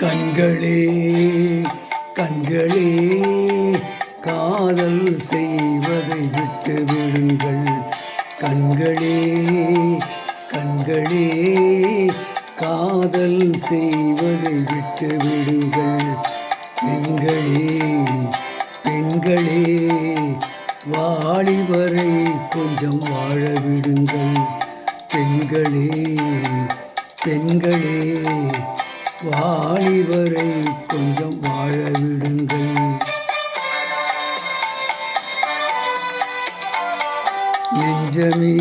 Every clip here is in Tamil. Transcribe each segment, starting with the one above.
கண்களே கண்களே காதல் செய்வதை விட்டு விடுங்கள். கண்களே கண்களே காதல் செய்வதை விட்டு விடுங்கள். பெண்களே பெண்களே வாலிபரை கொஞ்சம் வாழ விடுங்கள். பெண்களே பெண்களே வாலிபரை கொஞ்சம் வாழ விடுங்கள். நெஞ்சமே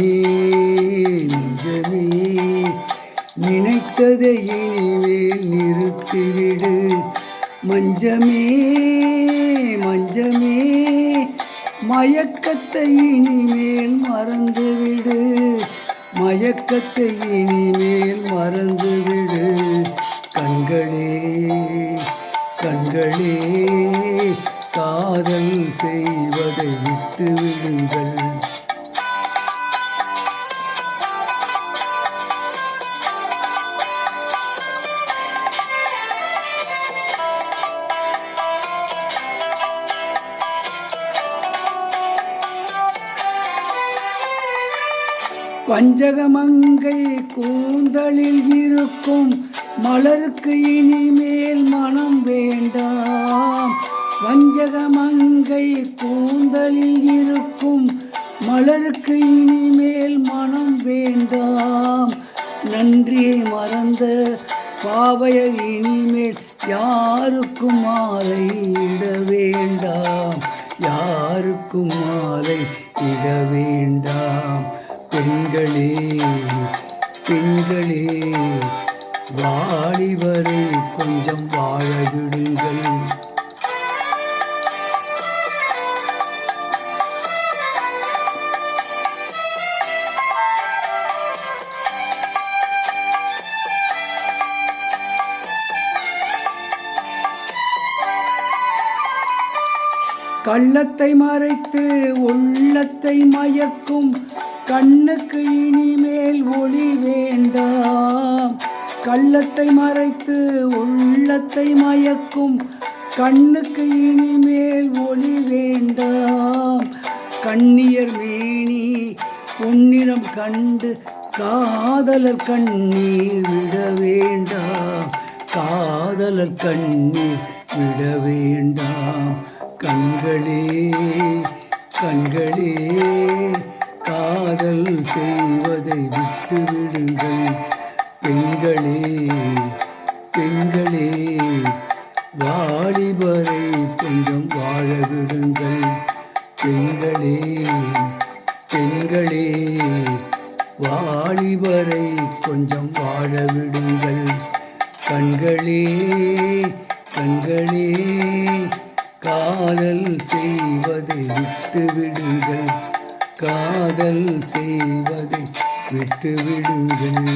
நெஞ்சமே நினைத்ததை இனிமேல் நிறுத்திவிடு. மஞ்சமே மஞ்சமே மயக்கத்தை இனிமேல் மறந்துவிடு. மயக்கத்தை இனிமேல் மறந்துவிடு. கண்களே கண்களே காதல் செய்வதை விட்டு விடுங்கள். வஞ்சகமங்கை கூந்தலில் இருக்கும் மலருக்கு இனிமேல் மனம் வேண்டாம். வஞ்சகமங்கை கூந்தலில் இருக்கும் மலருக்கு இனிமேல் மனம் வேண்டாம். நன்றியை மறந்த பாவையை இனிமேல் யாருக்கும் மாலை இட வேண்டாம். யாருக்கும் மாலை இட வேண்டாம். பெண்களே பெண்களே வாலிபரை கொஞ்சம் வாழ விடுங்கள். கள்ளத்தை மறைத்து உள்ளத்தை மயக்கும் கண்ணுக்கு இனிமேல் ஒளி வேண்டாம். கள்ளத்தை மறைத்து உள்ளத்தை மயக்கும் கண்ணுக்கு இனிமேல் ஒளி வேண்டாம். கண்ணியர் மேனி பொன்னிறம் கண்டு காதலர் கண்ணீர் விட வேண்டாம். காதலர் கண்ணீர் விட வேண்டாம். கண்களே கண்களே காதல் செய்வதை விட்டு விடுங்கள். பெண்களே பெண்களே வாலிபரை கொஞ்சம் வாழ விடுங்கள். பெண்களே பெண்களே வாலிபரை கொஞ்சம் வாழ விடுங்கள். கண்களே கண்களே காதல் செய்வதை விட்டு விடுங்கள். காதல் செய்வதை விட்டு விடுங்கள்.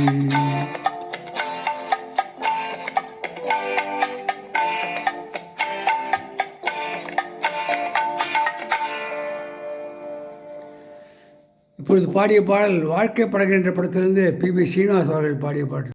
இப்பொழுது பாடிய பாடல் வாழ்க்கை படகு என்ற படத்திலிருந்து பி.பி. ஸ்ரீனிவாஸ் அவர்கள் பாடிய பாடல்.